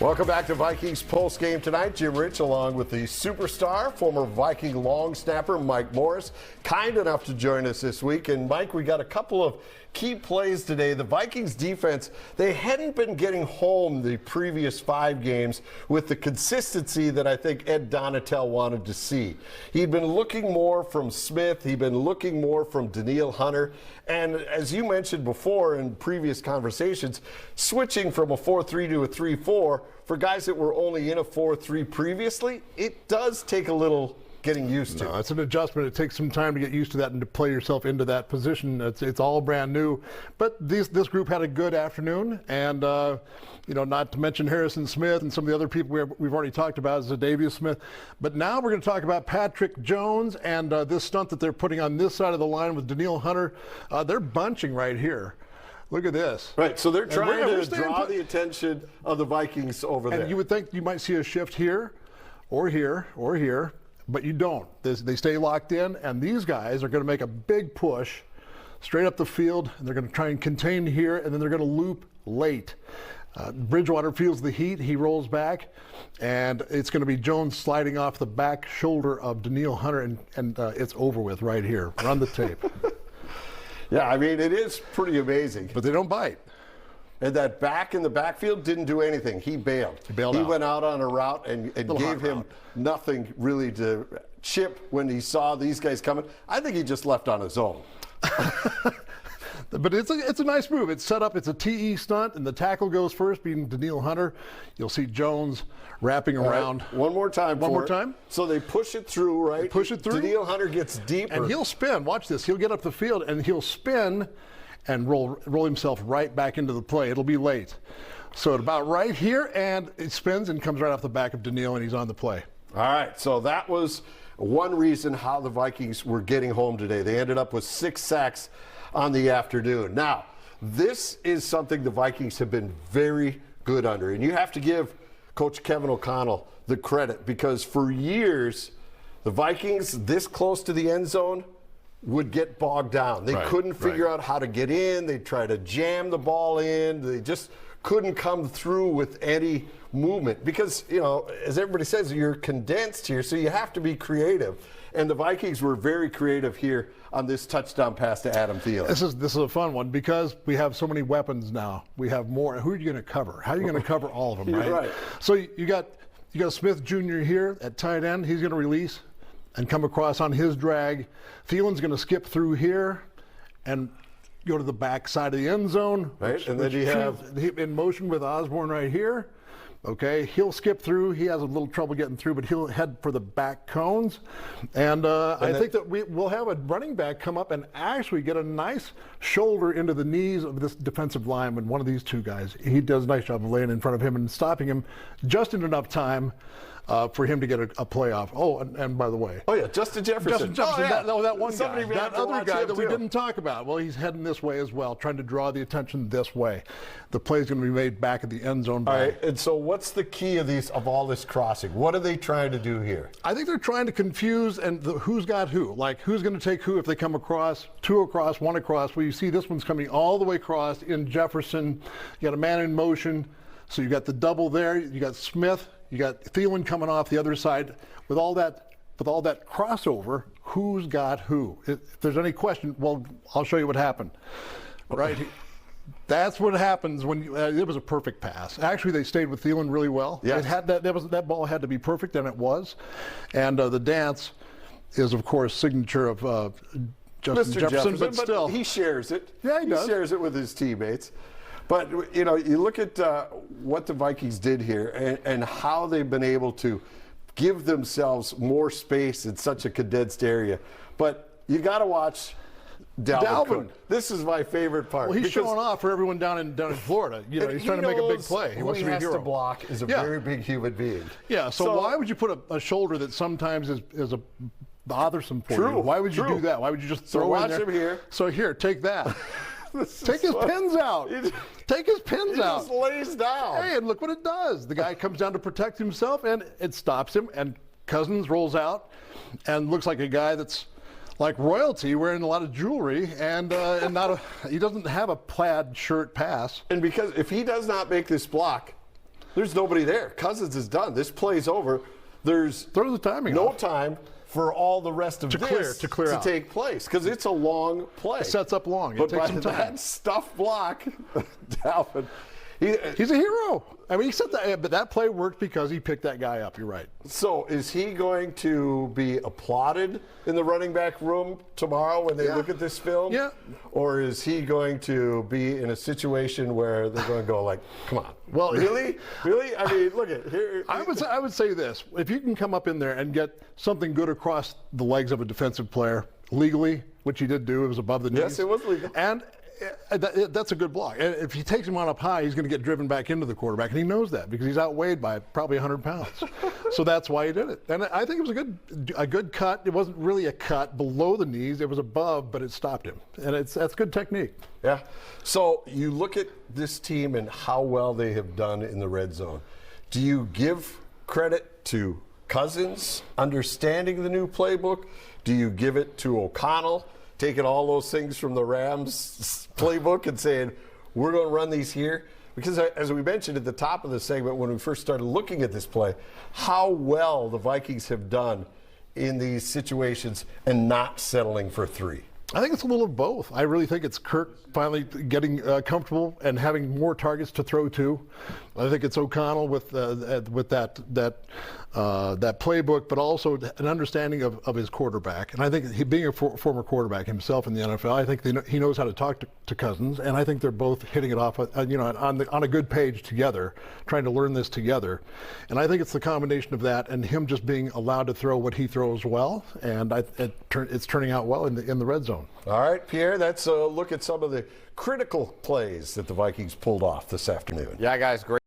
Welcome back to Vikings Postgame Tonight. Jim Rich along with the superstar, former Viking long snapper Mike Morris, kind enough to join us this week. And Mike, we got a couple of key plays today. The Vikings defense, they hadn't been getting home the previous 5 games with the consistency that I think Ed Donatel wanted to see. He'd been looking more from Smith. He'd been looking more from Danielle Hunter. And as you mentioned before in previous conversations, switching from a 4-3 to a 3-4 for guys that were only in a 4-3 previously, it does take a little getting used to. No, it's an adjustment. It takes some time to get used to that and to play yourself into that position. It's all brand new. But this group had a good afternoon, and not to mention Harrison Smith and some of the other people we've already talked about, Za'Darius Smith. But now we're going to talk about Patrick Jones and this stunt that they're putting on this side of the line with Danielle Hunter. They're bunching right here. Look at this. Right, so they're trying to draw the attention of the Vikings over there. And you would think you might see a shift here or here or here. But you don't. They stay locked in, and these guys are going to make a big push straight up the field, and they're going to try and contain here, and then they're going to loop late. Bridgewater feels the heat. He rolls back, and it's going to be Jones sliding off the back shoulder of Danielle Hunter, and it's over with right here. Run the tape. Yeah, I mean, it is pretty amazing. But they don't bite. And that back in the backfield didn't do anything. He bailed. He went out on a route and gave him nothing really to chip when he saw these guys coming. I think he just left on his own. But it's a nice move. It's set up. It's a TE stunt, and the tackle goes first, being Danielle Hunter. You'll see Jones wrapping around. Right. One more time. One more time. So they push it through, right? They push it through. Danielle Hunter gets deeper. And he'll spin. Watch this. He'll get up the field, and he'll spin and roll himself right back into the play. It'll be late. So about right here, and it spins and comes right off the back of Danielle, and he's on the play. All right, so that was one reason how the Vikings were getting home today. They ended up with 6 sacks on the afternoon. Now, this is something the Vikings have been very good under, and you have to give Coach Kevin O'Connell the credit, because for years, the Vikings this close to the end zone would get bogged down. They couldn't figure out how to get in. They'd try to jam the ball in. They just couldn't come through with any movement because, as everybody says, you're condensed here, so you have to be creative. And the Vikings were very creative here on this touchdown pass to Adam Thielen. This is a fun one because we have so many weapons now. We have more. Who are you going to cover? How are you going to cover all of them, right? Right. So you got Smith Jr. here at tight end. He's going to release and come across on his drag. Thielen's going to skip through here and go to the back side of the end zone. Right, and then you have in motion with Osborne right here. Okay, he'll skip through. He has a little trouble getting through, but he'll head for the back cones. And I think that we'll have a running back come up and actually get a nice shoulder into the knees of this defensive lineman, one of these two guys. He does a nice job of laying in front of him and stopping him just in enough time for him to get a playoff. Oh, and by the way. Oh, yeah, Justin Jefferson. That one Somebody guy. That other guy that we didn't talk about. Well, he's heading this way as well, trying to draw the attention this way. The play's going to be made back at the end zone. All right, and so what's the key of all this crossing? What are they trying to do here? I think they're trying to confuse who's got who. Like, who's going to take who if they come across, 2 across, 1 across. Well, you see this one's coming all the way across in Jefferson. You got a man in motion. So you got the double there. You got Smith. You got Thielen coming off the other side. With all that crossover, who's got who? If there's any question, well, I'll show you what happened. Right? That's what happens when it was a perfect pass. Actually, they stayed with Thielen really well. Yes. That ball had to be perfect, and it was. And the dance is, of course, signature of Justin Jefferson, but still. He shares it. Yeah, he does. He shares it with his teammates. But, you look at what the Vikings did here and how they've been able to give themselves more space in such a condensed area. But you got to watch Dalvin. This is my favorite part. Well, he's showing off for everyone down in Florida. He's trying to make a big play. He wants to be a hero. Who he has to block is a very big human being. Yeah, so why would you put a shoulder that sometimes is a bothersome for you? Why would you do that? Why would you just throw in there? Watch him here. So here, take that. Take his pins out. Take his pins out. He just lays down. Hey, and look what it does. The guy comes down to protect himself, and it stops him. And Cousins rolls out, and looks like a guy that's like royalty, wearing a lot of jewelry, and he doesn't have a plaid shirt pass. And because if he does not make this block, There's nobody there. Cousins is done. This play's over. There's Throw the timing no off. time for all the rest of To this clear out. take place because it's a long play. It sets up long. It But takes by some time. that stuff block, Dalvin, He's a hero. I mean, he said that, but that play worked because he picked that guy up. You're right. So is he going to be applauded in the running back room tomorrow when they look at this film? Yeah. Or is he going to be in a situation where they're going to go like, come on, Well, really? Really? I mean, look at here. I would say this: if you can come up in there and get something good across the legs of a defensive player legally, which he did do, it was above the knees. Yes, it was legal. And that's a good block. And if he takes him on up high, he's going to get driven back into the quarterback, and he knows that because he's outweighed by probably 100 pounds. So that's why he did it. And I think it was a good cut. It wasn't really a cut below the knees. It was above, but it stopped him. And that's good technique. Yeah. So you look at this team and how well they have done in the red zone. Do you give credit to Cousins understanding the new playbook? Do you give it to O'Connell taking all those things from the Rams playbook and saying, we're going to run these here? Because as we mentioned at the top of the segment when we first started looking at this play, how well the Vikings have done in these situations and not settling for 3. I think it's a little of both. I really think it's Kirk finally getting comfortable and having more targets to throw to. I think it's O'Connell with that playbook, but also an understanding of his quarterback. And I think he being a former quarterback himself in the NFL, I think he knows how to talk to Cousins, and I think they're both hitting it off, on a good page together, trying to learn this together. And I think it's the combination of that and him just being allowed to throw what he throws well, and it's turning out well in the red zone. All right, Pierre, that's a look at some of the critical plays that the Vikings pulled off this afternoon. Yeah, guys, great.